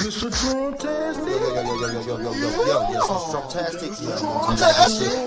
Mr. Drumtastic. Yo, Drumtastic.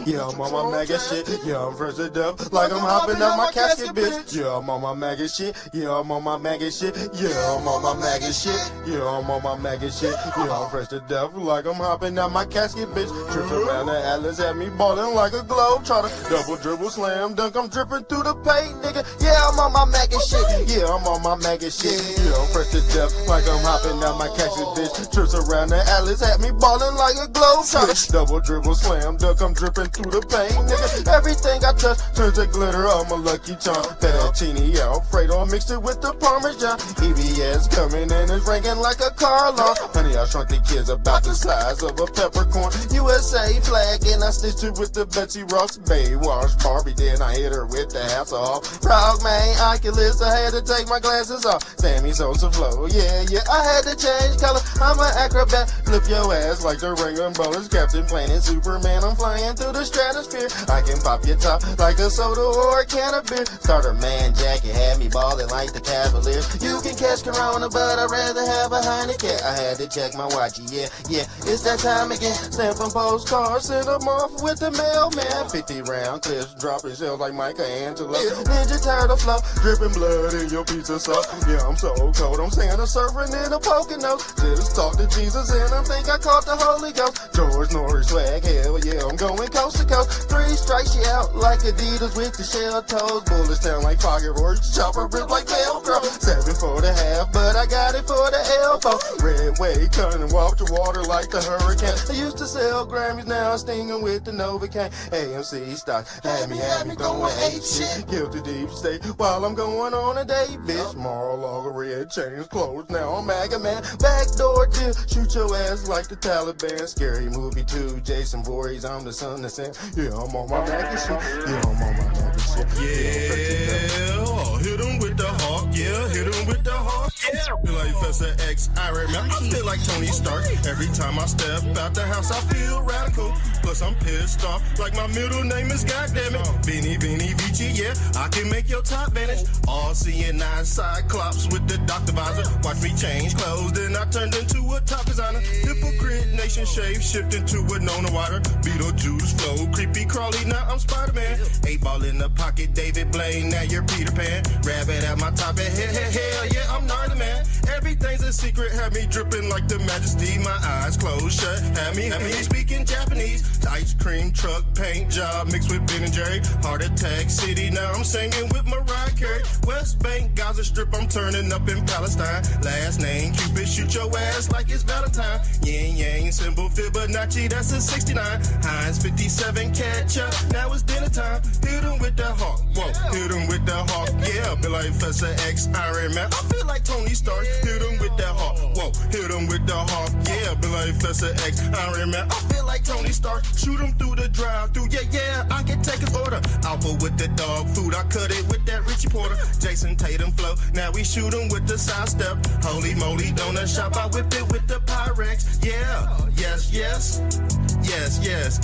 Yeah, I'm on my mega shit. Yeah, I'm on my mega shit. Yeah, I'm fresh to death, like I'm hopping out my casket, bitch. Yeah, I'm on my mega shit. Yeah, I'm on my mega shit. Yeah, I'm on my mega shit. Yeah, I'm on my mega shit. Yeah, I'm fresh to death, like I'm hopping out my casket, bitch. Trips around the Atlas, had me ballin' like a globe trotter. Double dribble, slam dunk, I'm dripping through the paint, nigga. Yeah, I'm on my mega shit. Yeah, I'm on my mega shit. Yeah, I'm fresh to death, like I'm hopping out my casket, bitch. Trips around the Atlas, had me ballin' like a globe trotter. Double dribble, slam dunk, I'm dripping through the paint, nigga. Everything I touch turns to glitter, I'm a lucky charm. Fettuccine Alfredo, mixed it with the Parmesan. EBS coming in and ringing like a car alarm. Honey, I shrunk the kids about the size of a peppercorn. USA flag, and I stitched it with the Betsy Ross Baywatch Barbie. Then I hit her with the hassle. Frog man, Oculus, I had to take my glasses off. Sammy Sosa flow, yeah, I had to change color. I'm an acrobat, flip your ass like the ring and bowlers. Captain Planet, Superman, I'm flying through the stratosphere. I can pop your top like a soda or a can of beer. Starter man jacket had me ballin' like the Cavaliers. You can catch Corona, but I'd rather have a Heineken. I had to check my watch, yeah, it's that time again. Stampin' postcards, send them off with the mailman. 50 round clips, dropping shells like Michelangelo. Ninja Turtle flow, dripping blood in your pizza sauce. Yeah, I'm so cold, I'm Santa surfing in a Poconos. Just talk to Jesus and I think I caught the Holy Ghost. George Norris swag, hell yeah, I'm going coast to coast. 3 strikes you out like Adidas with the shell toes. Bullets down like fireworks, chopper rip like Velcro. 7 for the half, but I got it for the elbow. Red wave coming and walk the water like the hurricane. I used to sell Grammys, now I'm stinging with the Novocaine. AMC stock had me going ape shit. Guilty deep state while I'm going on a date, bitch. Mar-a-Lago red chains closed, now I'm MAGA man. Backdoor deal, shoot your ass like the Taliban. Scary movie 2, Jason Voorhees, I'm the son of Sam. Yeah, I'm on my MAGA shit. Yeah, I'm on my MAGA shit. Yeah, hit him with the hawk. Yeah, hit him with the hawk. Yeah, feel like Professor X, Iron Man. I feel like Tony Stark. Every time I step out the house, I feel radical. Plus I'm pissed off, like my middle name is goddammit. Beanie Vici, yeah, I can make your top vanish. All seeing 9 Cyclops with the doctor visor. Watch me change clothes, then I turned into a top designer. Hypocrite nation shape, shift into a Nona water. Beetlejuice flow, creepy crawly, now I'm Spider-Man. 8 ball in the pocket, David Blaine, now you're Peter Pan. Rabbit at my top and hell yeah, I'm gnarly man. Everything's a secret, have me dripping like the majesty. My eyes closed shut, have me speaking Japanese. Ice cream truck paint job mixed with Ben and Jerry. Heart attack city, now I'm singing with Mariah Carey. West Bank, Gaza Strip, I'm turning up in Palestine. Last name Cupid, shoot your ass like it's Valentine. Yin Yang symbol Fibonacci, that's a 69. Heinz 57 catch up, now it's dinner time. Hit him with the hawk, whoa, hit him with the hawk. Yeah, feel like Professor X, Iron Man. I feel like Tony Stark. Hit him with that hawk, whoa, hit him with the hawk. Yeah, feel like Professor X, Iron Man. I feel like Tony Stark. Shoot him through the drive-through. Yeah, I can take his order. Alpha with the dog food, I cut it with that Richie Porter. Jason Tatum flow, now we shoot him with the side step. Holy moly, donut shop, I whip it with the Pyrex. Yeah, yes,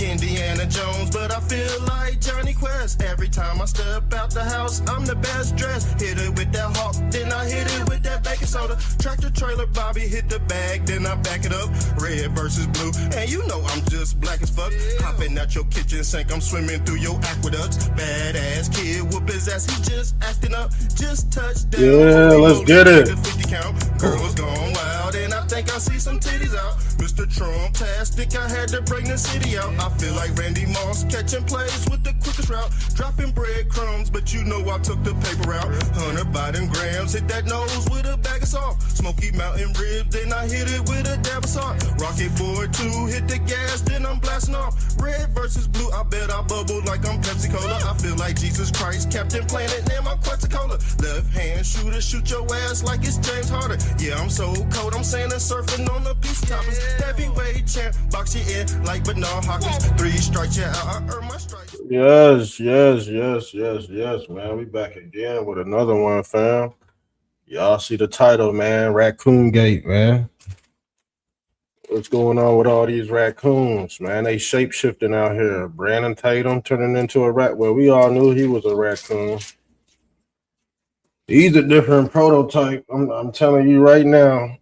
Indiana Jones, but I feel like Johnny Quest. Every time I step out the house, I'm the best dressed. Hit it with that hawk, then I hit it with that baking soda. Tractor trailer Bobby hit the bag, then I back it up. Red versus blue, and you know I'm just black as fuck. Hopping out your kitchen sink, I'm swimming through your aqueducts. Badass kid, whoop his ass, he just acting up. Just touchdown. Yeah, let's get it. 50 count. Girls gone wild, and I think I see some titties out. Mr. Trump-tastic, I had to bring the city out. I feel like Randy Moss catching plays with the quickest route. Dropping breadcrumbs, but you know I took the paper route. 100 Biden grams, hit that nose with a bag of salt. Smoky Mountain ribs, then I hit it with a dab of salt. Rocket Boy 2, hit the gas, then I'm blasting off. Red versus blue, I bet I bubble like I'm Pepsi Cola. I feel like Jesus Christ, Captain Planet, name I'm Quetzalcoatl. Left hand shooter, shoot your ass like it's James Harden. Yeah, I'm so cold, I'm saying surfing on the beach toppers. Heavyweight champ, box you in like Bernard Hopkins. 3 strikes, yeah, I earn my stripes. Yes, man. We back again with another one, fam. Y'all see the title, man. RaccoonGate, man. What's going on with all these raccoons, man? They shape-shifting out here. Brandon Tatum turning into a rat. Well, we all knew he was a raccoon. He's a different prototype. I'm telling you right now.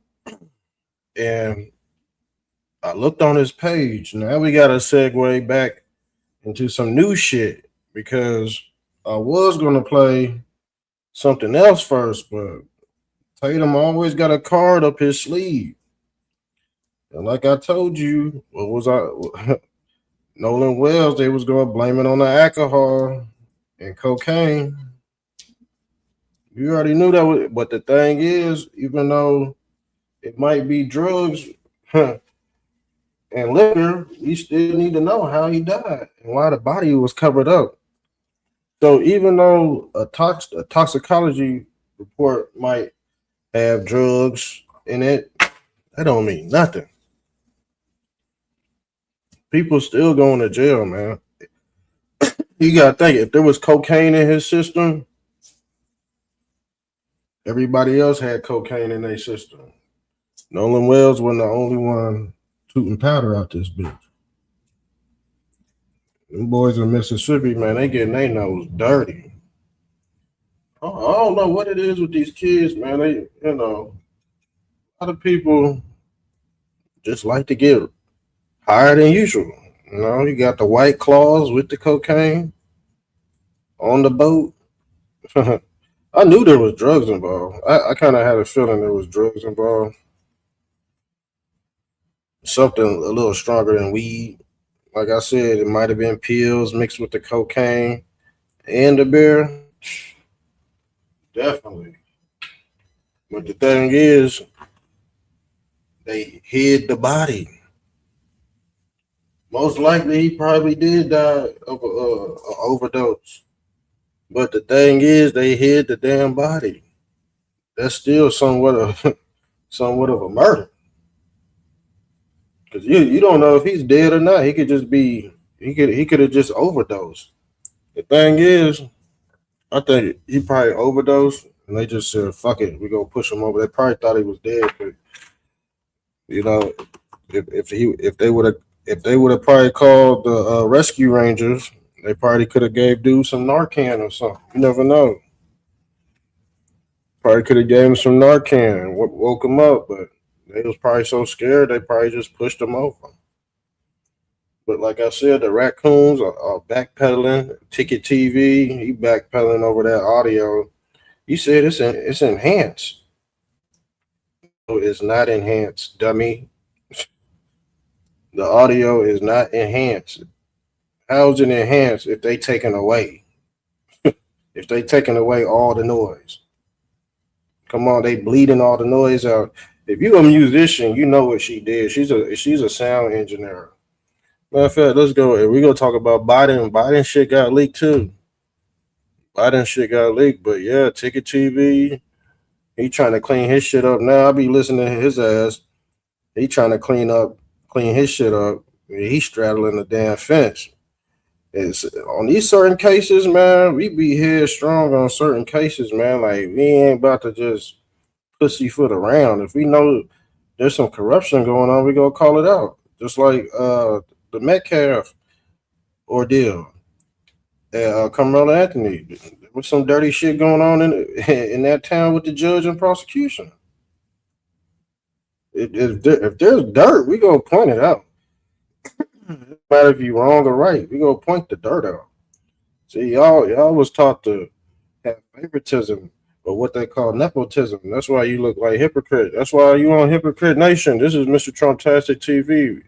And I looked on his page. Now we got to segue back into some new shit because I was going to play something else first, but Tatum always got a card up his sleeve. And like I told you, what was I? Nolan Wells, they was going to blame it on the alcohol and cocaine. You already knew that, but the thing is, even though it might be drugs and liquor, we still need to know how he died and why the body was covered up. So even though a toxicology report might have drugs in it, that don't mean nothing. People still going to jail, man. You gotta think, if there was cocaine in his system, everybody else had cocaine in their system. Nolan Wells wasn't the only one tooting powder out this bitch. Them boys in Mississippi, man, they getting their nose dirty. I don't know what it is with these kids, man. They, a lot of people just like to get higher than usual. You got the white claws with the cocaine on the boat. I knew there was drugs involved. I kind of had a feeling there was drugs involved. Something a little stronger than weed. Like I said, it might have been pills mixed with the cocaine and the beer. Definitely. But the thing is, they hid the body. Most likely, he probably did die of an overdose. But the thing is, they hid the damn body. That's still somewhat of a murder. Because you don't know if he's dead or not. He could just be he could have just overdosed. The thing is, I think he probably overdosed and they just said, fuck it, we gonna push him over. They probably thought he was dead, but you know, if they would have probably called the rescue rangers, they probably could have gave dude some Narcan or something. You never know. Probably could have gave him some Narcan and woke him up, but they was probably so scared they probably just pushed him over. But like I said, the raccoons are backpedaling. Ticket TV, he backpedaling over that audio. He said it's enhanced. No, it's not enhanced, dummy. The audio is not enhanced. How's it enhanced if they taking away? If they taking away all the noise? Come on, they bleeding all the noise out. If you a musician, you know what she did. She's a sound engineer. Matter of fact, let's go. If we gonna talk about Biden, Biden shit got leaked too. Biden shit got leaked, but yeah, Ticket TV, he trying to clean his shit up now. I be listening to his ass. He trying to clean his shit up. He's straddling the damn fence. It's on these certain cases, man. We be headstrong on certain cases, man. Like we ain't about to just pussyfoot around. If we know there's some corruption going on, we gonna call it out. Just like the Metcalf ordeal. Carmelo Anthony. There was some dirty shit going on in that town with the judge and prosecution. If there's dirt, we gonna point it out. No matter if you wrong or right, we gonna point the dirt out. See, y'all was taught to have favoritism or what they call nepotism. That's why you look like hypocrite. That's why you on Hypocrite Nation. This is Mr. Trumptastic TV.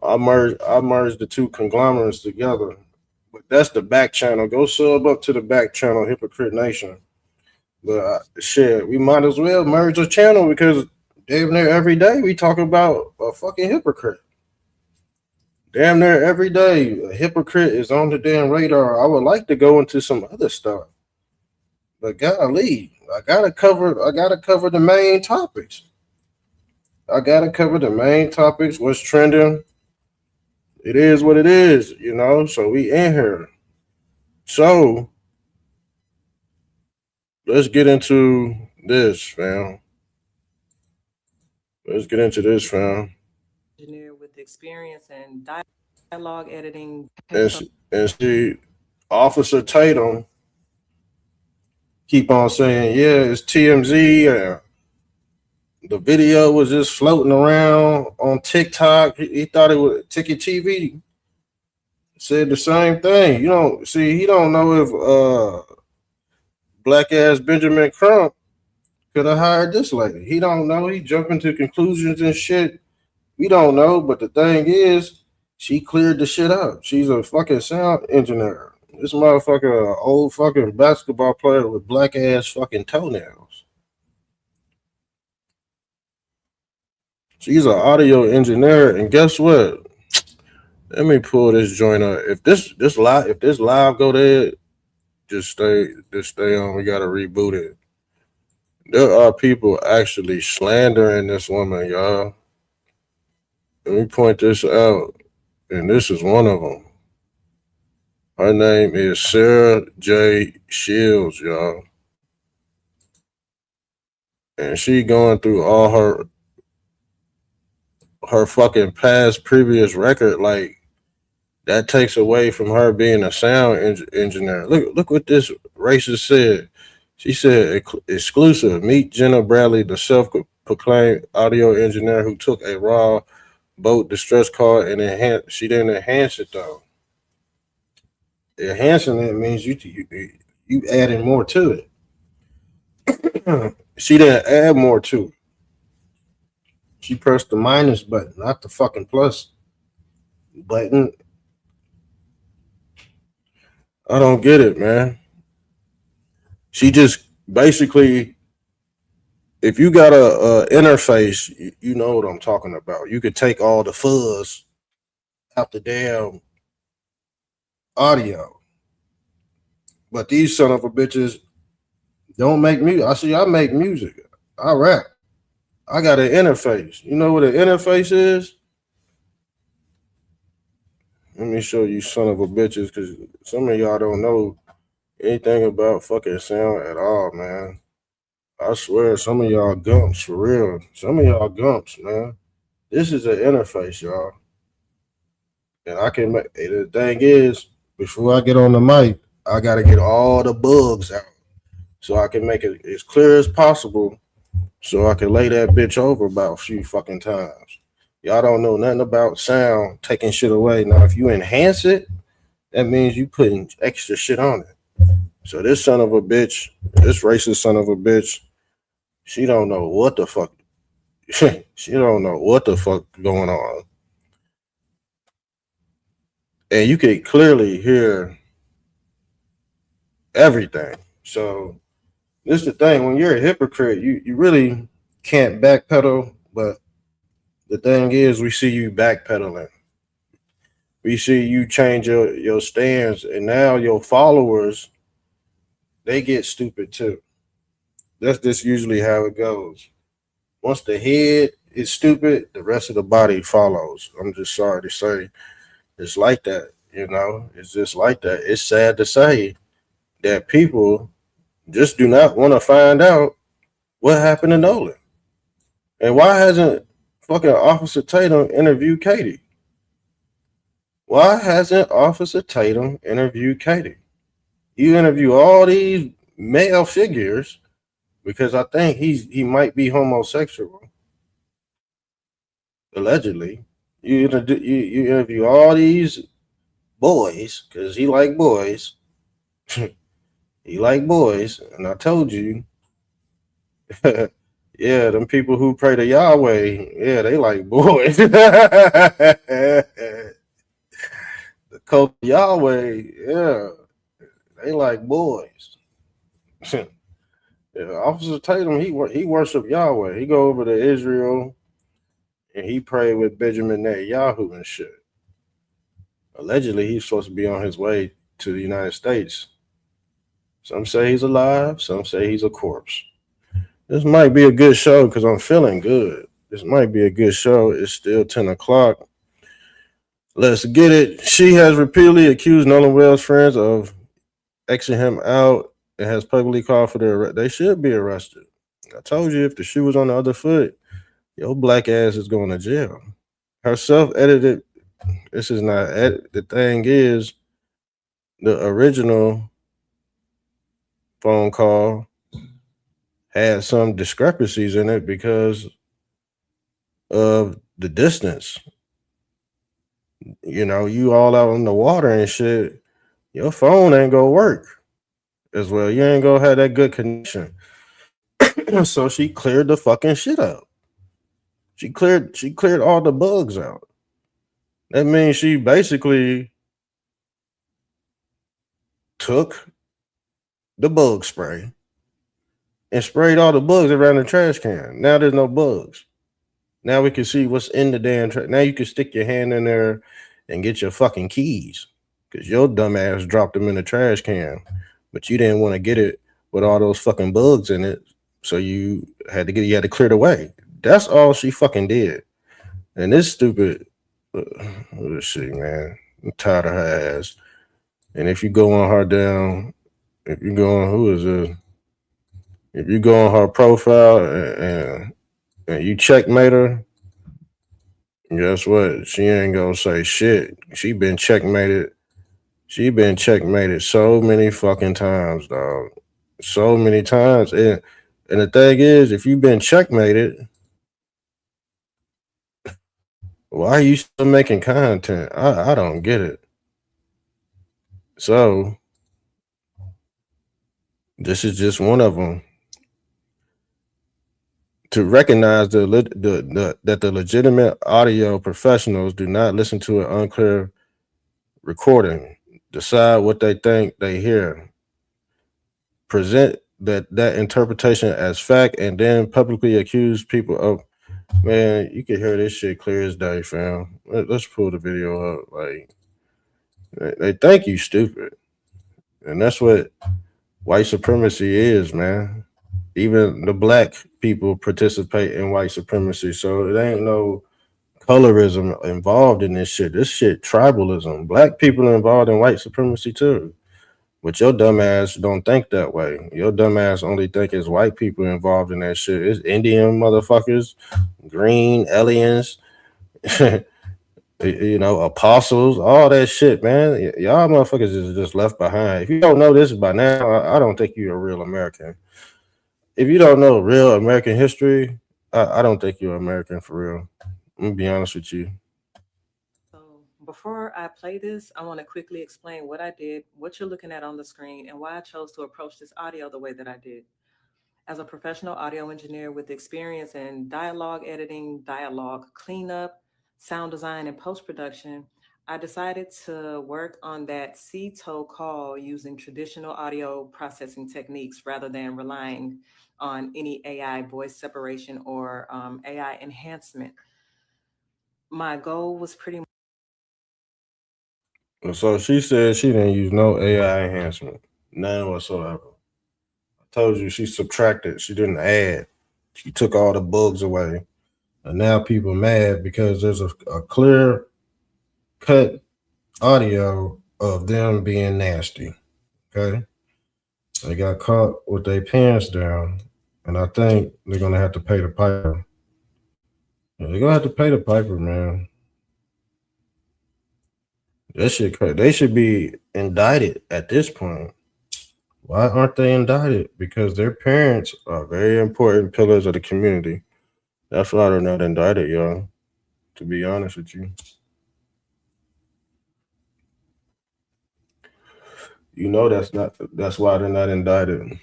I merged the two conglomerates together. But that's the back channel. Go sub up to the back channel, Hypocrite Nation. But shit, we might as well merge the channel because damn near every day we talk about a fucking hypocrite. Damn near every day a hypocrite is on the damn radar. I would like to go into some other stuff. But golly, I gotta cover the main topics. What's trending. It is what it is, so we in here. So let's get into this, fam. Engineer with experience and dialogue editing. And see, Officer Tatum keep on saying, yeah, it's TMZ. The video was just floating around on TikTok. He thought it was Ticket TV. Said the same thing. You don't see. He don't know if black ass Benjamin Crump could have hired this lady. He don't know. He jumping to conclusions and shit. We don't know. But the thing is, she cleared the shit up. She's a fucking sound engineer. This motherfucker, an old fucking basketball player with black ass fucking toenails. She's an audio engineer, and guess what? Let me pull this joint up. If this live go there, just stay on. We gotta reboot it. There are people actually slandering this woman, y'all. Let me point this out, and this is one of them. Her name is Sarah J. Shields, y'all, and she going through all her fucking past previous record. Like, that takes away from her being a sound engineer. Look what this racist said. She said, exclusive, meet Jenna Bradley, the self-proclaimed audio engineer who took a raw boat distress call and she didn't enhance it though. Enhancing it means you adding more to it. She didn't add more to it. She pressed the minus button, not the fucking plus button. I don't get it, man. She just basically, if you got a interface, you know what I'm talking about. You could take all the fuzz out the damn audio. But these son of a bitches don't make music. I make music. I rap. I got an interface. You know what an interface is? Let me show you son of a bitches, because some of y'all don't know anything about fucking sound at all, man. I swear, some of y'all gumps, for real. Some of y'all gumps, man. This is an interface, y'all. And I can make, the thing is, before I get on the mic, I got to get all the bugs out so I can make it as clear as possible so I can lay that bitch over about a few fucking times. Y'all don't know nothing about sound taking shit away. Now, if you enhance it, that means you putting extra shit on it. So this son of a bitch, this racist son of a bitch, she don't know what the fuck. She don't know what the fuck going on. And you can clearly hear everything. So this is the thing. When you're a hypocrite, you really can't backpedal. But the thing is, we see you backpedaling. We see you change your stance, and now your followers, they get stupid too. That's just usually how it goes. Once the head is stupid, the rest of the body follows. I'm just sorry to say, it's like that. You know, it's just like that. It's sad to say that people just do not want to find out what happened to Nolan. And why hasn't fucking Officer Tatum interviewed Katie? Why hasn't Officer Tatum interviewed Katie? You interview all these male figures because I think he might be homosexual. Allegedly. You interview all these boys because he like boys. He like boys. And I told you, yeah, them people who pray to Yahweh, yeah, they like boys. The cult of Yahweh, yeah, they like boys. Yeah, Officer Tatum, he worship Yahweh. He go over to Israel and he prayed with Benjamin Netanyahu and shit. Allegedly, he's supposed to be on his way to the United States. Some say he's alive. Some say he's a corpse. This might be a good show because I'm feeling good. This might be a good show. It's still 10 o'clock. Let's get it. She has repeatedly accused Nolan Wells' friends of Xing him out and has publicly called for their arrest. They should be arrested. I told you if the shoe was on the other foot, your black ass is going to jail. Her self-edited, this is not edit. The thing is, the original phone call had some discrepancies in it because of the distance. You know, you all out in the water and shit, your phone ain't gonna work as well. You ain't gonna have that good connection. So she cleared the fucking shit up. She cleared all the bugs out. That means she basically took the bug spray and sprayed all the bugs around the trash can. Now there's no bugs. Now we can see what's in the damn trash. Now you can stick your hand in there and get your fucking keys because your dumb ass dropped them in the trash can, but you didn't want to get it with all those fucking bugs in it, so you had to clear the way. That's all she fucking did. And this stupid, let's see, man, I'm tired of her ass. And if you go on her down, if you go on who is this? If you go on her profile and you checkmate her, guess what? She ain't gonna say shit. She been checkmated so many fucking times, dog. So many times. And the thing is, if you've been checkmated, why are you still making content? I don't get it. So this is just one of them. To recognize that the legitimate audio professionals do not listen to an unclear recording, decide what they think they hear, present that interpretation as fact, and then publicly accuse people of, man, you can hear this shit clear as day, fam. Let's pull the video up. Like they think you stupid, and that's what white supremacy is, man. Even the black people participate in white supremacy, so it ain't no colorism involved in this shit. This shit tribalism. Black people are involved in white supremacy too. But your dumbass don't think that way. Your dumbass only think it's white people involved in that shit. It's Indian motherfuckers, green aliens, you know, apostles, all that shit, man. Y'all motherfuckers is just left behind. If you don't know this by now, I don't think you're a real American. If you don't know real American history, I don't think you're American for real. I'm gonna be honest with you. So before I play this, I want to quickly explain what I did, what you're looking at on the screen, and why I chose to approach this audio the way that I did. As a professional audio engineer with experience in dialogue editing, dialogue cleanup, sound design, and post production, I decided to work on that C-toe call using traditional audio processing techniques rather than relying on any AI voice separation or AI enhancement. My goal was pretty So she said she didn't use no AI enhancement, none whatsoever. I told you she subtracted, she didn't add. She took all the bugs away. And now people mad because there's a clear cut audio of them being nasty. Okay. They got caught with their pants down. And I think they're gonna have to pay the piper. Yeah, they're gonna have to pay the piper, man. That shit crazy. They should be indicted at this point. Why aren't they indicted? Because their parents are very important pillars of the community. That's why they're not indicted, y'all. To be honest with you. You know that's why they're not indicted.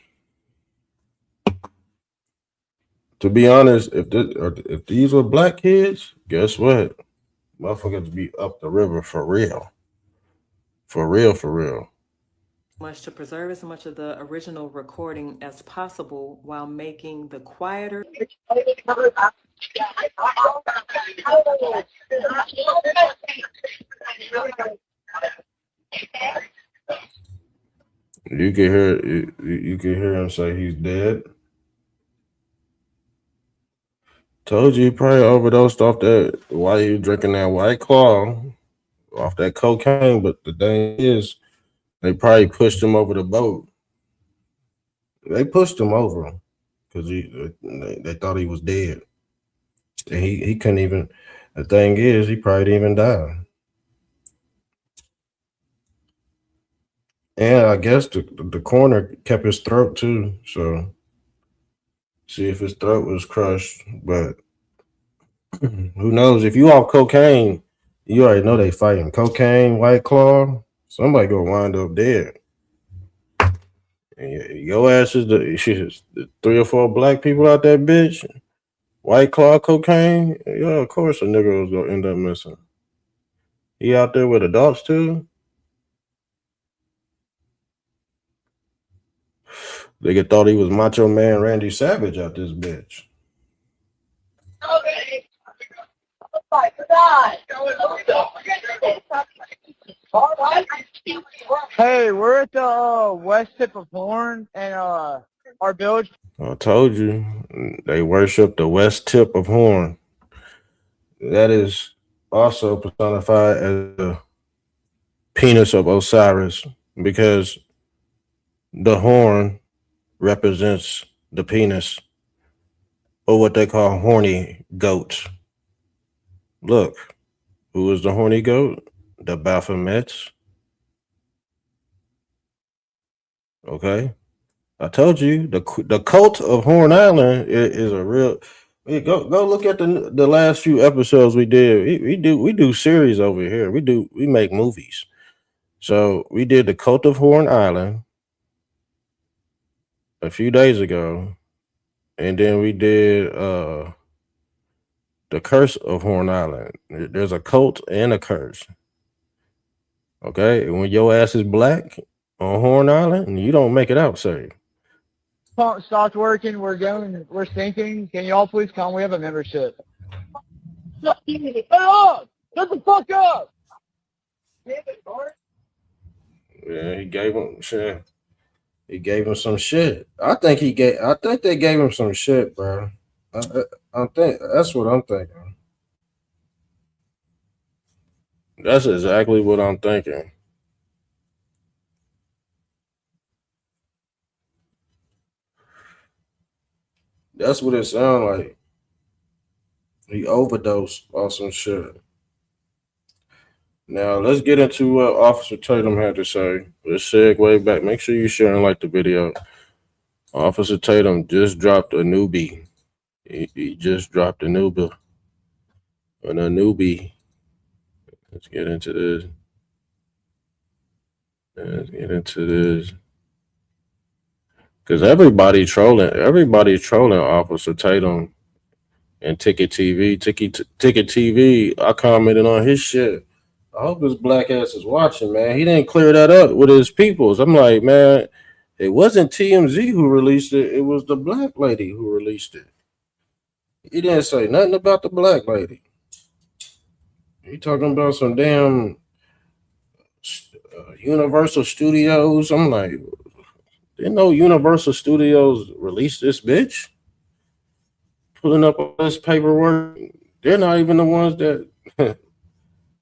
To be honest, if these were black kids, guess what? Motherfuckers be up the river for real. For real, for real. much to preserve as much of the original recording as possible while making the quieter. You can hear him say he's dead. Told you he probably overdosed off that while you drinking that White Claw, off that cocaine. But the thing is, they probably pushed him over the boat. They pushed him over because they thought he was dead. And he couldn't even. The thing is, he probably didn't even die. And I guess the coroner kept his throat too. So see if his throat was crushed. But who knows? If you off cocaine, you already know they fighting. Cocaine, White Claw, somebody gonna wind up dead. And your ass is the 3 or 4 black people out that bitch. White Claw, cocaine. Yeah, of course a nigga was gonna end up missing. He out there with adults too. Nigga thought he was Macho Man Randy Savage out this bitch. Hey, we're at the west tip of Horn and our village. I told you, they worship the west tip of Horn. That is also personified as the penis of Osiris because the horn represents the penis, or what they call horny goats. Look, who is the horny goat? The Baphomets. Okay, I told you the cult of Horn Island is a real. Go look at the last few episodes we did. We do series over here. We make movies. So we did the cult of Horn Island a few days ago, and then we did the curse of Horn Island. There's a cult and a curse. Okay, and when your ass is black on Horn Island, you don't make it out safe. Pump stopped working. We're sinking. Can y'all please come? We have a membership. Hey, up! Shut the fuck up! Yeah, he gave him shit. He gave him some shit. I think they gave him some shit, bro. I think that's what I'm thinking. That's exactly what I'm thinking. That's what it sounds like. He overdosed on some shit. Now let's get into what Officer Tatum had to say. Let's segue back. Make sure you share and like the video. Officer Tatum just dropped a newbie. He just dropped a newbie. And a newbie. Let's get into this. Because everybody's trolling Officer Tatum and Ticket TV. Ticket TV, I commented on his shit. I hope his black ass is watching, man. He didn't clear that up with his peoples. I'm like, man, it wasn't TMZ who released it. It was the black lady who released it. He didn't say nothing about the black lady. He talking about some damn Universal Studios. I'm like, didn't know Universal Studios released this bitch? Pulling up all this paperwork. They're not even the ones that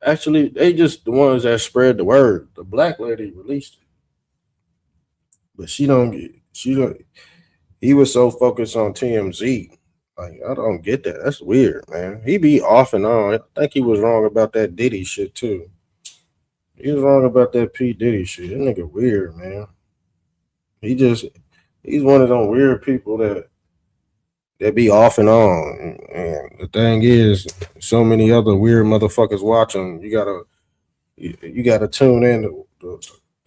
actually, they just the ones that spread the word. The black lady released it. But he was so focused on TMZ. Like, I don't get that. That's weird, man. He be off and on. I think he was wrong about that Diddy shit too. He was wrong about that P. Diddy shit. That nigga weird, man. He's one of them weird people that be off and on. And the thing is, so many other weird motherfuckers watching. You gotta tune in to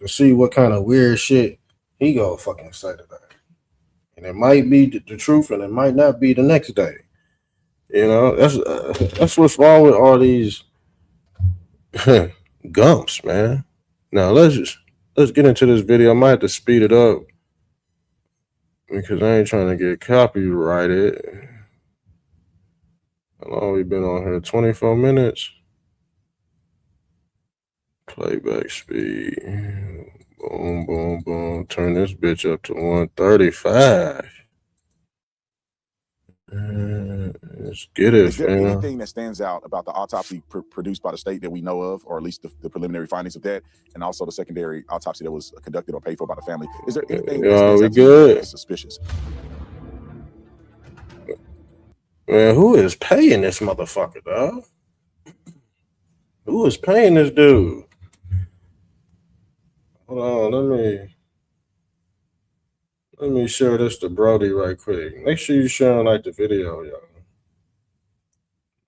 see what kind of weird shit he gonna fucking say today. And it might be the truth, and it might not be the next day. You know, that's what's wrong with all these gumps, man. Now let's get into this video. I might have to speed it up because I ain't trying to get copyrighted. How long we been on here? 24 minutes. Playback speed. Boom, boom, boom. Turn this bitch up to 135. Let's get it, Is there fam. anything that stands out about the autopsy produced by the state that we know of, or at least the preliminary findings of that, and also the secondary autopsy that was conducted or paid for by the family? Is there anything that stands out to you that's suspicious? Man, who is paying this motherfucker, dog? Who is paying this dude? Hold on, let me share this to Brody right quick. Make sure you sharing like the video, y'all.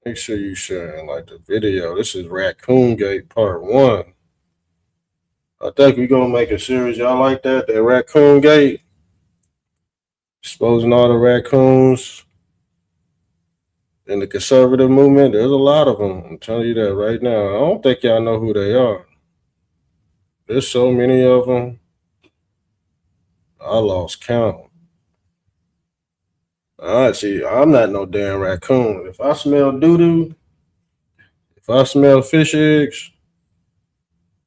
Make sure you sharing like the video. This is RaccoonGate Part 1. I think we're gonna make a series. Y'all like that? That RaccoonGate? Exposing all the raccoons in the conservative movement. There's a lot of them. I'm telling you that right now. I don't think y'all know who they are. There's so many of them. I lost count. See, I'm not no damn raccoon. If I smell doo-doo, if I smell fish eggs,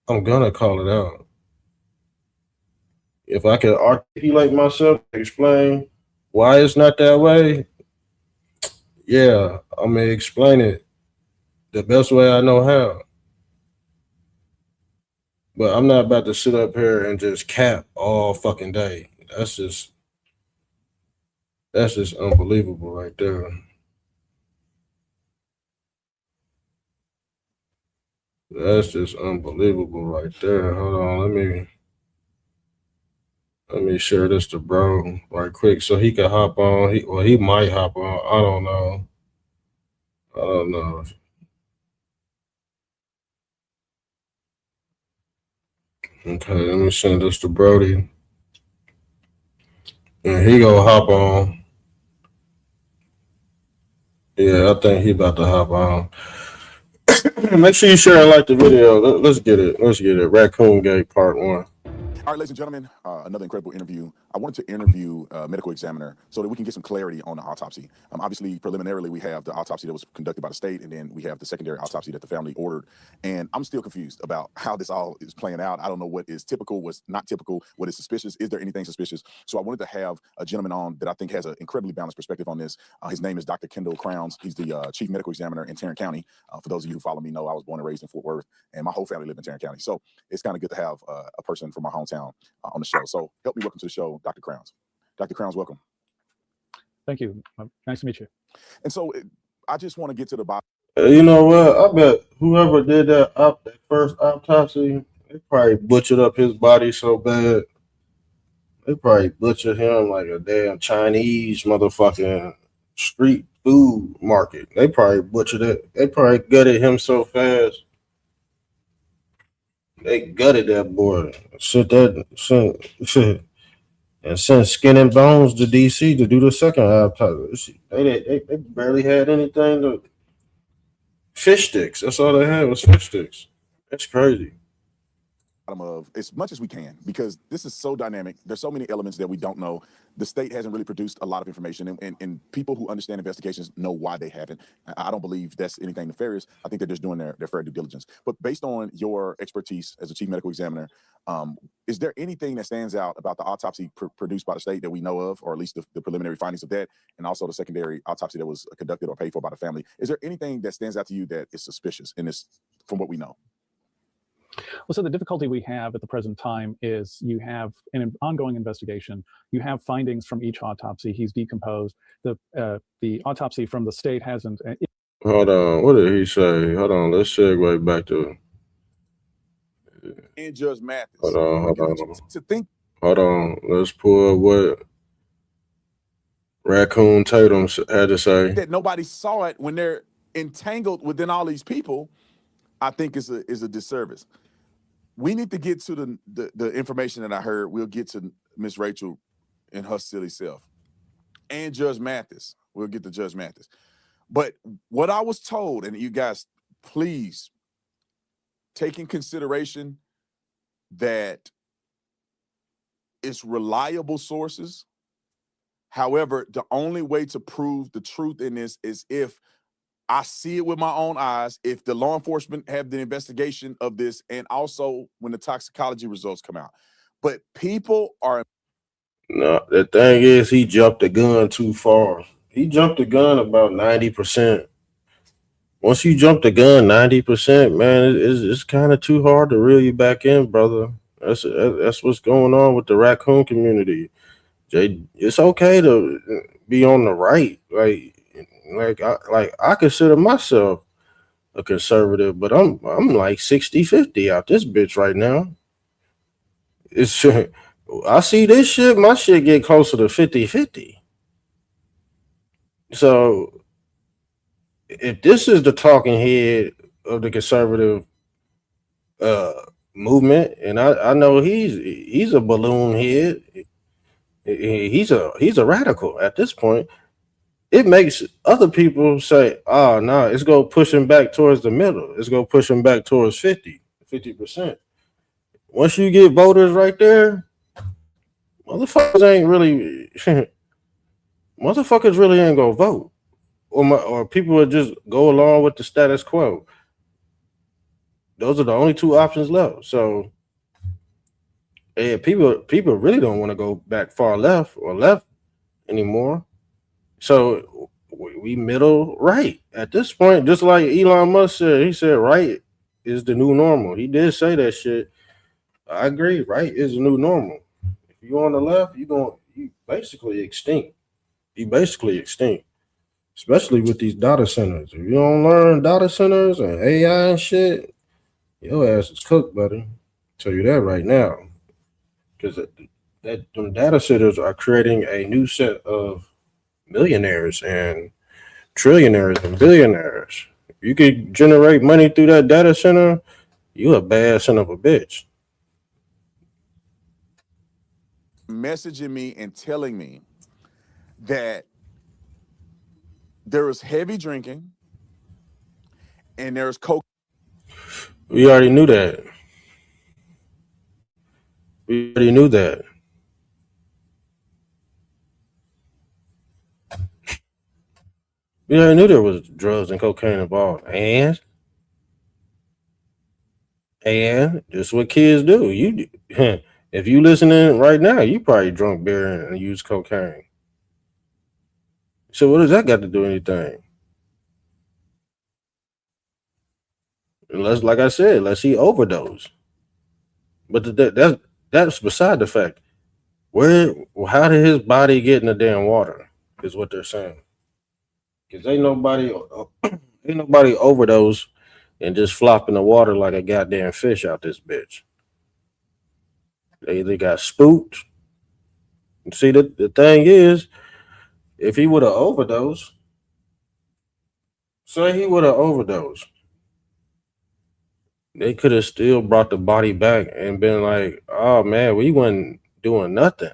I'm gonna call it out. If I can articulate myself, explain why it's not that way, yeah, I'm gonna explain it the best way I know how. But I'm not about to sit up here and just cap all fucking day. That's just unbelievable right there. That's just unbelievable right there. Hold on, let me share this to bro right quick so he can hop on. He might hop on. I don't know. Okay, let me send this to Brody. And he gonna hop on. Yeah, I think he about to hop on. Make sure you share and like the video. Let's get it. RaccoonGate Part 1. All right, ladies and gentlemen, another incredible interview. I wanted to interview a medical examiner so that we can get some clarity on the autopsy. Obviously, preliminarily, we have the autopsy that was conducted by the state, and then we have the secondary autopsy that the family ordered. And I'm still confused about how this all is playing out. I don't know what is typical, what's not typical, what is suspicious. Is there anything suspicious? So I wanted to have a gentleman on that I think has an incredibly balanced perspective on this. His name is Dr. Kendall Crowns. He's the chief medical examiner in Tarrant County. For those of you who follow me know I was born and raised in Fort Worth, and my whole family lived in Tarrant County. So it's kind of good to have a person from my hometown on the show. So help me welcome to the show, Dr. Crowns. Dr. Crowns, welcome. Thank you. Nice to meet you. And so I just want to get to the bottom. You know what? I bet whoever did that first autopsy, they probably butchered up his body so bad. They probably butchered him like a damn Chinese motherfucking street food market. They probably butchered it. They probably gutted him so fast. They gutted that boy. And sent Skin and Bones to DC to do the second autopsy. They barely had anything to fish sticks. That's all they had was fish sticks. That's crazy. Of as much as we can, because this is so dynamic. There's so many elements that we don't know. The state hasn't really produced a lot of information, and people who understand investigations know why they haven't. I don't believe that's anything nefarious. I think they're just doing their fair due diligence. But based on your expertise as a chief medical examiner, is there anything that stands out about the autopsy produced by the state that we know of, or at least the preliminary findings of that, and also the secondary autopsy that was conducted or paid for by the family? Is there anything that stands out to you that is suspicious in this, from what we know? Well, so the difficulty we have at the present time is you have an ongoing investigation. You have findings from each autopsy. He's decomposed. The autopsy from the state hasn't. Hold on. What did he say? Hold on. Let's segue back to. And Judge Mathis. Hold on. To think. Hold on. Let's pull what Raccoon Tatum had to say. That nobody saw it when they're entangled within all these people, I think is a disservice. We need to get to the information that I heard. We'll get to Miss Rachel and her silly self. And Judge Mathis. We'll get to Judge Mathis. But what I was told, and you guys, please take in consideration that it's reliable sources. However, the only way to prove the truth in this is if I see it with my own eyes, if the law enforcement have the investigation of this, and also when the toxicology results come out. But people are... No, the thing is, he jumped the gun too far. He jumped the gun about 90%. Once you jump the gun 90%, man, it's kind of too hard to reel you back in, brother. That's what's going on with the raccoon community. It's okay to be on the right, I consider myself a conservative, but I'm like 60-50 out this bitch right now. it's I see this shit, my shit get closer to 50-50. So if this is the talking head of the conservative uh movement, and I know he's a balloon head, he's a radical at this point. It makes other people say, oh no, it's gonna push him back towards the middle. It's gonna push him back towards 50%. Once you get voters right there, motherfuckers ain't really motherfuckers really ain't gonna vote. Or people would just go along with the status quo. Those are the only two options left. So yeah, people really don't want to go back far left or left anymore. So we middle right at this point, just like Elon Musk said. He said right is the new normal. He did say that shit. I agree. Right is the new normal. If you on the left, you basically extinct. You basically extinct, especially with these data centers. If you don't learn data centers and AI and shit, your ass is cooked, buddy. Tell you that right now, because them data centers are creating a new set of millionaires and trillionaires and billionaires. If you could generate money through that data center, you a bad son of a bitch. Messaging me and telling me that there is heavy drinking and there's coke. We already knew that. We already knew that. We already knew there was drugs and cocaine involved. And just what kids do. If you listening right now, you probably drunk beer and use cocaine. So what does that got to do with anything? Unless, like I said, unless he overdose. But that's beside the fact. How did his body get in the damn water? Is what they're saying. Because ain't nobody overdose and just flop in the water like a goddamn fish out this bitch. They either got spooked. See, the thing is, if he would have overdosed, say he would have overdosed, they could have still brought the body back and been like, oh man, we wasn't doing nothing.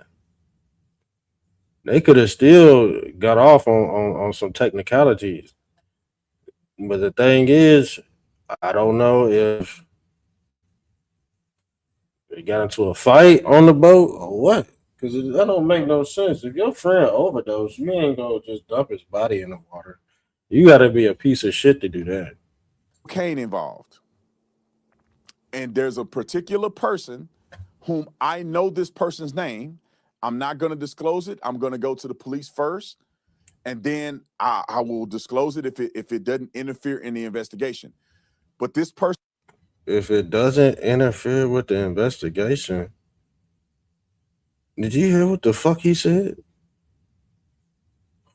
They could have still got off on some technicalities. But the thing is, I don't know if they got into a fight on the boat or what. Because that don't make no sense. If your friend overdosed, you ain't gonna just dump his body in the water. You got to be a piece of shit to do that. Cocaine involved. And there's a particular person whom I know this person's name. I'm not going to disclose it. I'm going to go to the police first, and then I will disclose it if it doesn't interfere in the investigation. But this person, If it doesn't interfere with the investigation, did you hear what the fuck he said?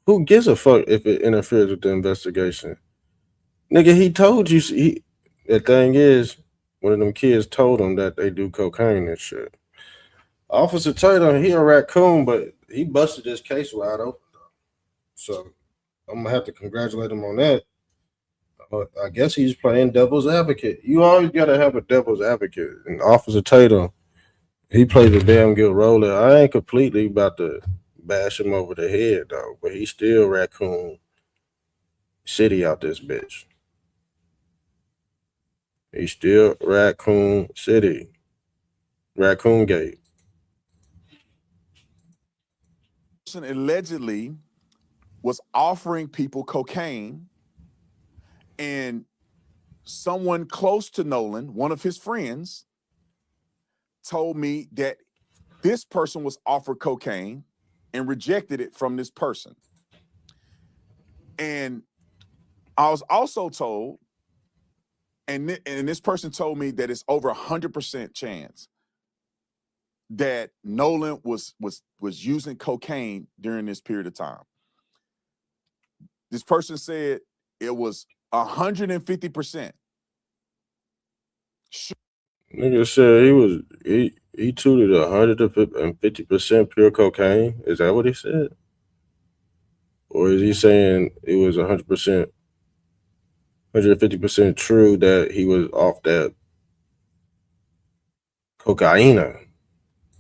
Who gives a fuck if it interferes with the investigation? Nigga, he told you. The thing is, one of them kids told him that they do cocaine and shit. Officer Tatum, he a raccoon, but he busted this case wide open. So I'm gonna have to congratulate him on that. I guess he's playing devil's advocate. You always gotta have a devil's advocate. And Officer Tatum, he plays a damn good role there. I ain't completely about to bash him over the head though, but he's still Raccoon City out this bitch. He's still Raccoon City. RaccoonGate. allegedly was offering people cocaine, and someone close to Nolan, one of his friends, told me that this person was offered cocaine and rejected it from this person. And I was also told, and this person told me that it's over 100% chance that Nolan was using cocaine during this period of time. This person said it was 150%. Nigga said He tooted 150% pure cocaine. Is that what he said? Or is he saying it was 100%, 150% true that he was off that cocaine?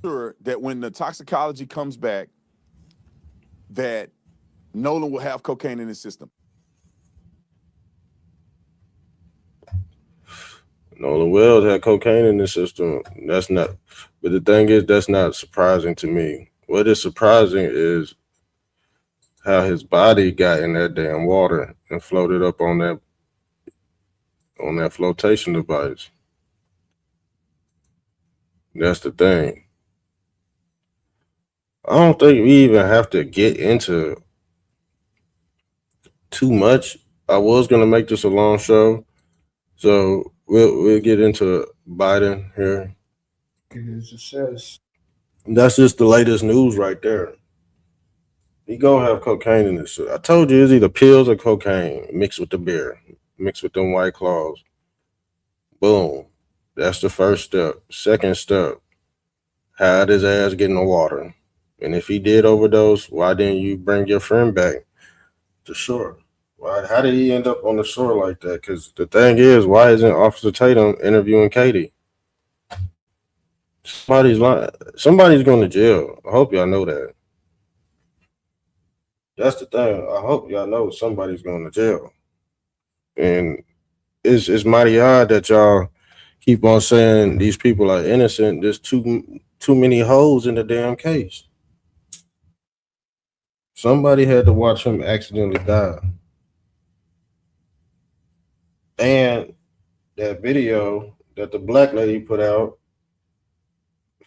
Sure that when the toxicology comes back, that Nolan will have cocaine in his system. Nolan Wells had cocaine in his system. That's not, but the thing is, that's not surprising to me. What is surprising is how his body got in that damn water and floated up on that flotation device. That's the thing. I don't think we even have to get into too much. I was gonna make this a long show, so we'll get into Biden here. That's just the latest news right there. He gonna have cocaine in this shit. I told you it's either pills or cocaine mixed with the beer, mixed with them White Claws. Boom. That's the first step. Second step, how'd his ass get in the water? And if he did overdose, why didn't you bring your friend back to shore? Why? How did he end up on the shore like that? Because the thing is, why isn't Officer Tatum interviewing Katie? Somebody's lying. Somebody's going to jail. I hope y'all know that. That's the thing. I hope y'all know somebody's going to jail. And it's mighty odd that y'all keep on saying these people are innocent. There's too many holes in the damn case. Somebody had to watch him accidentally die. And that video that the black lady put out,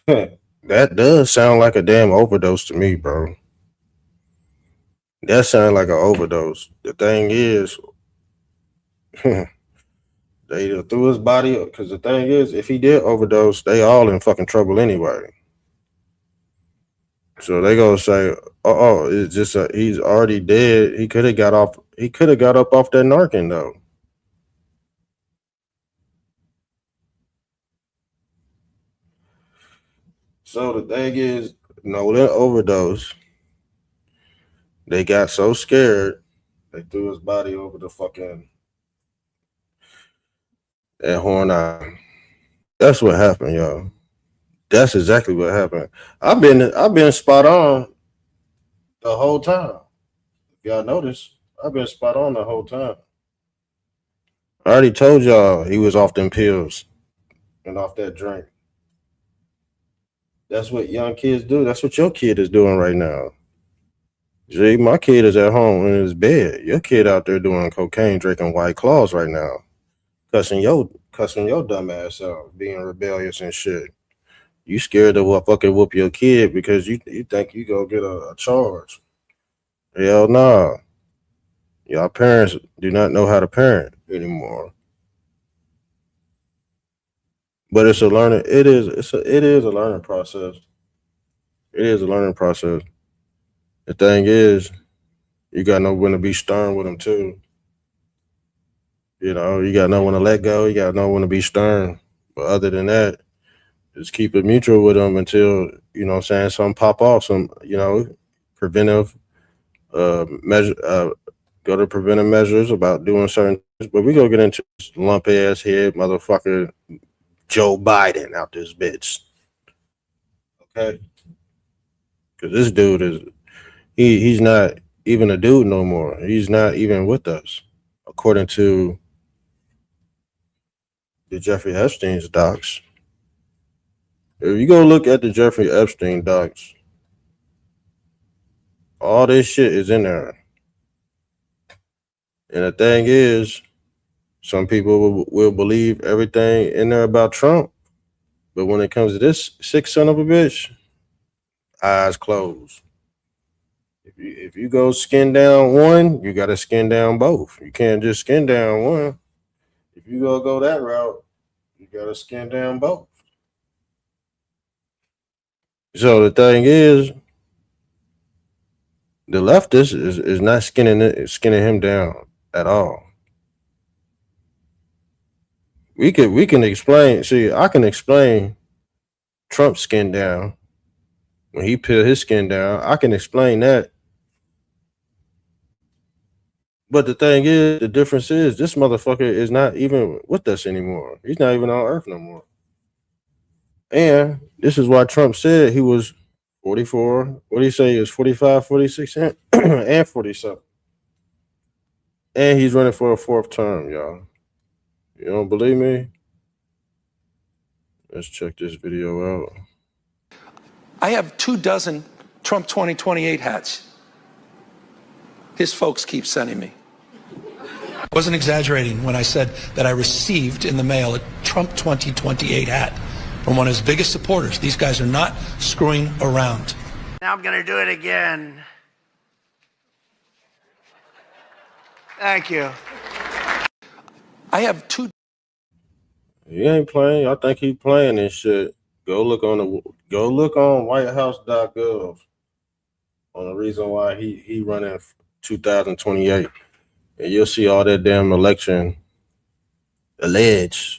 that does sound like a damn overdose to me, bro. That sounds like an overdose. The thing is, they either threw his body, because the thing is, if he did overdose, they all in fucking trouble anyway. So they gonna say, "Oh, it's just he's already dead. He could have got off. He could have got up off that narcan though." So the thing is, Nolan overdose. They got so scared, they threw his body over the fucking at Horn Island. That's what happened, y'all. That's exactly what happened. I've been spot on the whole time. If y'all notice, I've been spot on the whole time. I already told y'all he was off them pills and off that drink. That's what young kids do. That's what your kid is doing right now. Jay, my kid is at home in his bed. Your kid out there doing cocaine, drinking White Claws right now, cussing your dumb ass out, being rebellious and shit. You scared to fucking whoop your kid because you think you gonna get a charge. Hell nah. Y'all parents do not know how to parent anymore. But it's a learning. It is a learning process. It is a learning process. The thing is, you gotta know when to be stern with them too. You know, you gotta know when to let go. You gotta know when to be stern. But other than that, just keep it mutual with them until something pop off. Some preventive measure. Go to preventive measures about doing certain things. But we gonna get into this lump ass head motherfucker Joe Biden out this bitch. Okay, because this dude he's not even a dude no more. He's not even with us, according to the Jeffrey Epstein's docs. If you go look at the Jeffrey Epstein docs, all this shit is in there. And the thing is, some people will believe everything in there about Trump, but when it comes to this sick son of a bitch, eyes closed. If you go skin down one, you got to skin down both. You can't just skin down one. If you go that route, you got to skin down both. So the thing is, the leftist is not skinning him down at all. We can explain. See, I can explain Trump's skin down. When he peeled his skin down, I can explain that. But the thing is, the difference is this motherfucker is not even with us anymore. He's not even on Earth no more. And this is why Trump said he was 44. What do you say? He was 45, 46, and 47. And he's running for a fourth term, y'all. You don't believe me? Let's check this video out. I have 24 Trump 2028 hats. His folks keep sending me. I wasn't exaggerating when I said that I received in the mail a Trump 2028 hat from one of his biggest supporters. These guys are not screwing around. Now I'm going to do it again. Thank you. I have two. He ain't playing. I think he's playing this shit. Go look on WhiteHouse.gov on the reason why he running 2028, and you'll see all that damn alleged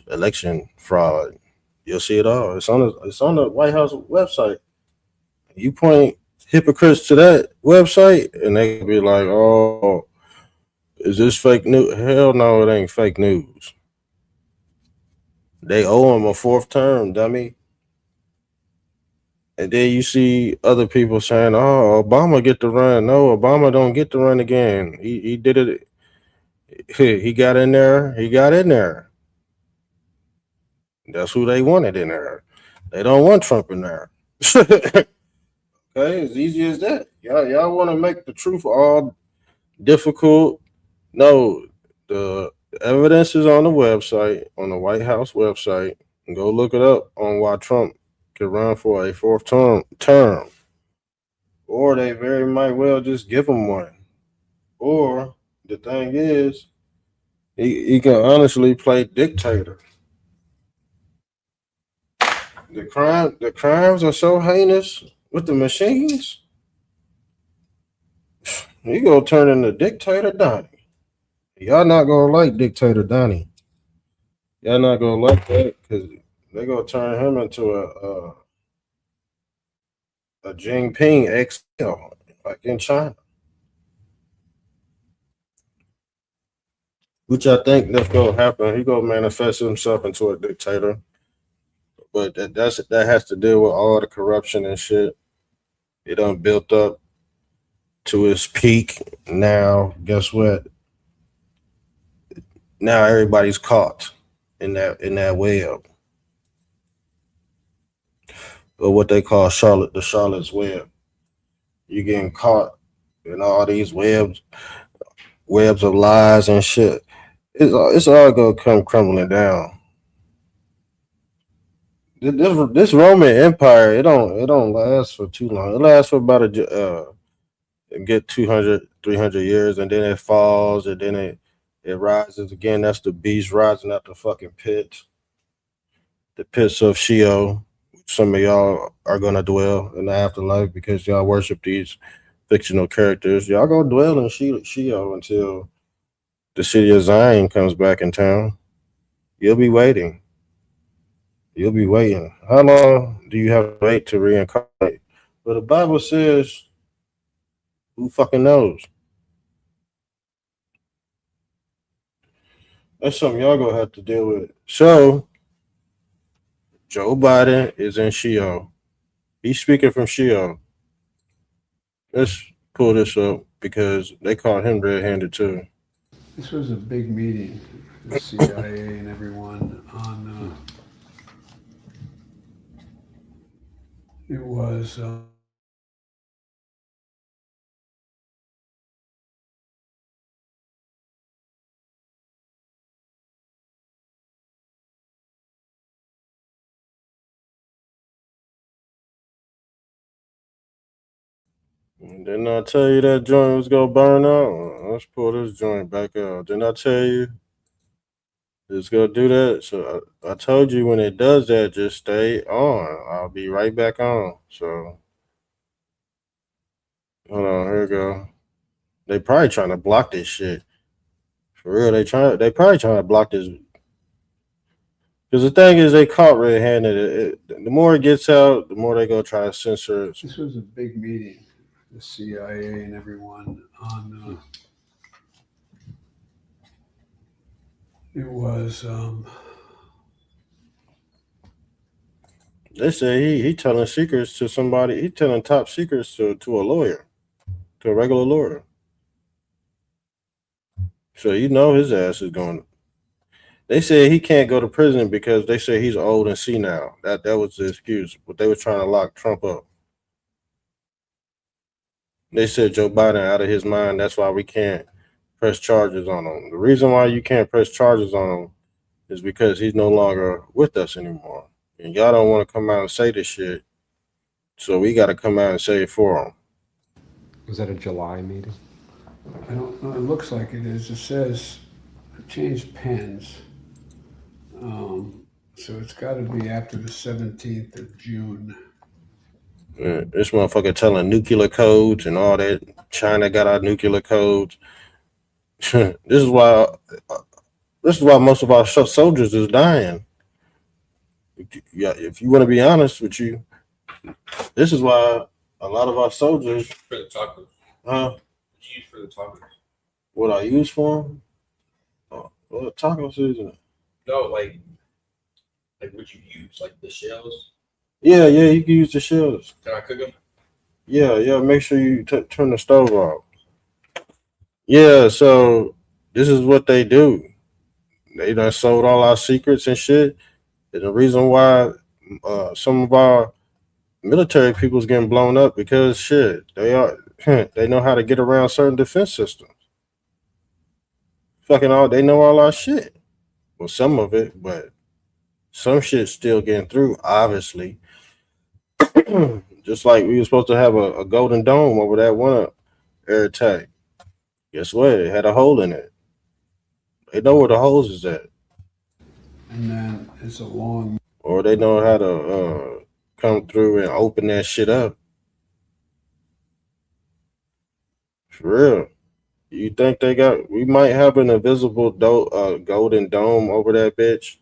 election fraud. You'll see it all. It's on the White House website. You point hypocrites to that website, and they be like, "Oh, is this fake news?" Hell no, it ain't fake news. They owe him a fourth term, dummy. And then you see other people saying, "Oh, Obama get to run." No, Obama don't get to run again. He did it. He got in there. He got in there. That's who they wanted in there. They don't want Trump in there. Okay, as easy as that. Y'all want to make the truth all difficult? No, the evidence is on the website, on the White House website. Go look it up on why Trump could run for a fourth term. Or they very might well just give him one. Or the thing is, he can honestly play dictator. The crimes are so heinous with the machines. He gonna turn into Dictator Donnie. Y'all not gonna like Dictator Donnie. Y'all not gonna like that because they gonna turn him into a Jinping XL, like in China. Which I think that's gonna happen. He gonna manifest himself into a dictator. But that has to deal with all the corruption and shit. It done built up to its peak. Now, guess what? Now everybody's caught in that web. Or what they call the Charlotte's Web. You're getting caught in all these webs of lies and shit. It's all gonna come crumbling down. This Roman Empire, it don't last for too long. It lasts for about a good 200, 300 years, and then it falls, and then it rises again. That's the beast rising out the fucking pits. The pits of Sheol. Some of y'all are gonna dwell in the afterlife because y'all worship these fictional characters. Y'all gonna dwell in Sheol until the city of Zion comes back in town. You'll be waiting. You'll be waiting. How long do you have to wait to reincarnate? But the Bible says, who fucking knows? That's something y'all gonna have to deal with. So, Joe Biden is in Sheol. He's speaking from Sheol. Let's pull this up because they caught him red-handed too. This was a big meeting, the CIA and everyone on. It was. Didn't I tell you that joint was gonna burn out? Let's pull this joint back out. Didn't I tell you it's gonna do that? So I told you when it does that, just stay on. I'll be right back on. So hold on, here we go. They probably trying to block this shit. For real, they probably trying to block this. Because the thing is, they caught red-handed. The more it gets out, the more they go try to censor it. This was a big meeting, the CIA and everyone on. It was. They say he telling secrets to somebody. He telling top secrets to a lawyer, to a regular lawyer. So you know his ass is going. They said he can't go to prison because they say he's old and senile. That was the excuse, but they were trying to lock Trump up. They said Joe Biden out of his mind. That's why we can't press charges on him. The reason why you can't press charges on him is because he's no longer with us anymore. And y'all don't want to come out and say this shit. So we got to come out and say it for him. Was that a July meeting? I don't know. It looks like it is. It says it changed pens. So it's got to be after the 17th of June. This motherfucker telling nuclear codes and all that. China got our nuclear codes. This is why most of our soldiers is dying. Yeah, if you want to be honest with you, this is why a lot of our soldiers. For the tacos. Huh? What you use for the tacos? What I use for them? Oh, well, taco season. No, like what you use, like the shells. Yeah, you can use the shells. Can I cook them? Yeah. Make sure you turn the stove off. Yeah, so this is what they do. They done sold all our secrets and shit. And the reason why some of our military people's getting blown up because shit, they know how to get around certain defense systems. They know all our shit. Well, some of it, but some shit's still getting through, obviously. Just like we were supposed to have a golden dome over that one air attack. Guess what? It had a hole in it. They know where the holes is at. And then it's a long. Or they know how to come through and open that shit up. For real. You think we might have an invisible golden dome over that bitch?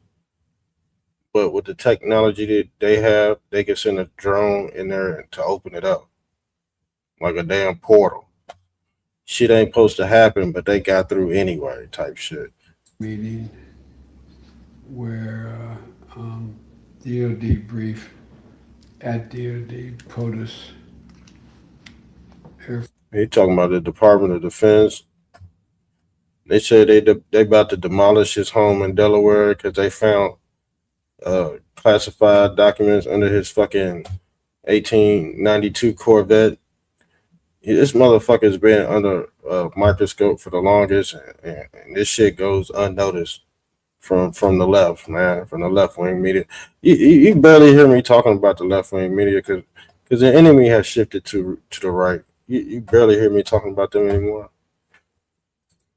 But with the technology that they have, they can send a drone in there to open it up. Like a damn portal. Shit ain't supposed to happen, but they got through anyway, type shit. Meeting where DOD brief at DOD POTUS. He talking about the Department of Defense. They said they about to demolish his home in Delaware because they found classified documents under his fucking 1892 Corvette. This motherfucker's been under a microscope for the longest, and this shit goes unnoticed from the left, man, from the left-wing media. You barely hear me talking about the left-wing media because the enemy has shifted to the right. You barely hear me talking about them anymore.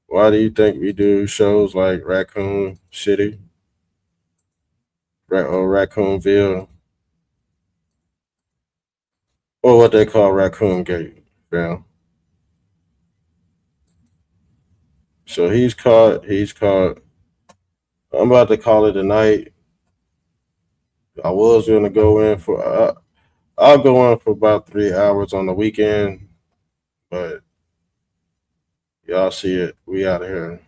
Why do you think we do shows like Raccoon City? Or Raccoonville, or what they call RaccoonGate, fam. So he's caught. I'm about to call it a night. I was gonna go in for. I'll go in for about 3 hours on the weekend, but y'all see it. We out of here.